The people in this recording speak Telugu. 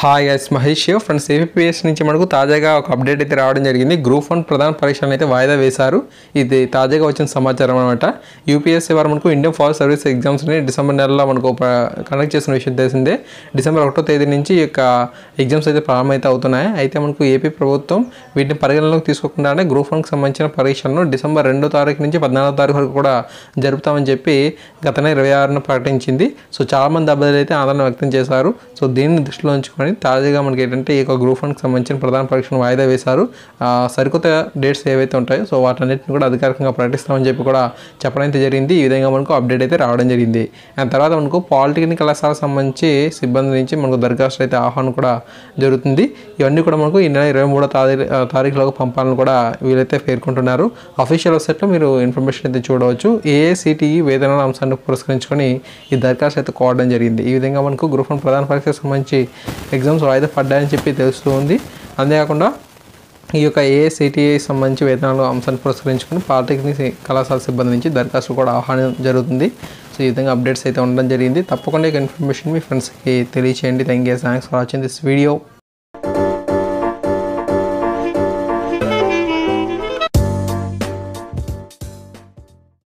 Hi guys, Mahesh friends. APS నుంచి మనకు తాజాగా ఒక అప్డేట్ అయితే రావడం జరిగింది. గ్రూప్ 1 ప్రధాన పరీక్షలను అయితే వాయిదా వేశారు. ఇది తాజాగా వచ్చిన సమాచారం అనమాట. యూపీఎస్సీ వారు మనకు ఇండియన్ ఫారెస్ట్ సర్వీస్ ఎగ్జామ్స్ని డిసెంబర్ నెలలో మనకు కండక్ట్ చేసిన విషయం తెలిసిందే. డిసెంబర్ 1వ తేదీ నుంచి ఈ యొక్క ఎగ్జామ్స్ అయితే ప్రారంభమైతే అవుతున్నాయి. అయితే మనకు ఏపీ ప్రభుత్వం వీటిని పరిగణలోకి తీసుకోకుండానే గ్రూప్ 1కి సంబంధించిన పరీక్షలను డిసెంబర్ 2వ తారీఖు నుంచి 14వ తారీఖు వరకు కూడా జరుపుతామని చెప్పి గత నెల 26న ప్రకటించింది. సో చాలామంది అభ్యర్థులు అయితే ఆందోళన వ్యక్తం చేశారు. సో దీన్ని దృష్టిలో ఉంచుకొని తాజాగా మనకి ఏంటంటే ఈ యొక్క గ్రూప్ 1కి సంబంధించిన ప్రధాన పరీక్షను వాయిదా వేశారు. సరికొత్త డేట్స్ ఏవైతే ఉంటాయో సో వాటన్నిటిని కూడా అధికారికంగా ప్రకటిస్తామని చెప్పి కూడా చెప్పడం అయితే జరిగింది. ఈ విధంగా మనకు అప్డేట్ అయితే రావడం జరిగింది. అండ్ తర్వాత మనకు పాలిటెక్నిక్ కళాశాలకు సంబంధించి సిబ్బంది నుంచి మనకు దరఖాస్తు అయితే ఆహ్వానం కూడా జరుగుతుంది. ఇవన్నీ కూడా మనకు ఈ నెల 23వ తారీఖులోకి పంపాలని కూడా వీళ్ళైతే పేర్కొంటున్నారు. అఫీషియల్ వెబ్సైట్లో మీరు ఇన్ఫర్మేషన్ అయితే చూడవచ్చు. ఏఐసిటిఈ వేతనాల అంశాన్ని పురస్కరించుకొని ఈ దరఖాస్తు అయితే కోవడం జరిగింది. ఈ విధంగా మనకు గ్రూప్ 1 ప్రధాన పరీక్షకు సంబంధించి ఎగ్జామ్స్ వాయిదా పడ్డాయని చెప్పి తెలుస్తూ ఉంది. అంతేకాకుండా ఈ యొక్క ఏఐసిటిఐ సంబంధించి వేతనాలు అంశాన్ని పురస్కరించుకొని పాలిటెక్నిక్ కళాశాల సిబ్బంది నుంచి దరఖాస్తు కూడా ఆహ్వానం జరుగుతుంది. సో ఈ విధంగా అప్డేట్స్ అయితే ఉండడం జరిగింది. తప్పకుండా ఈ ఇన్ఫర్మేషన్ మీ ఫ్రెండ్స్కి తెలియచేయండి. Thanks for watching this video.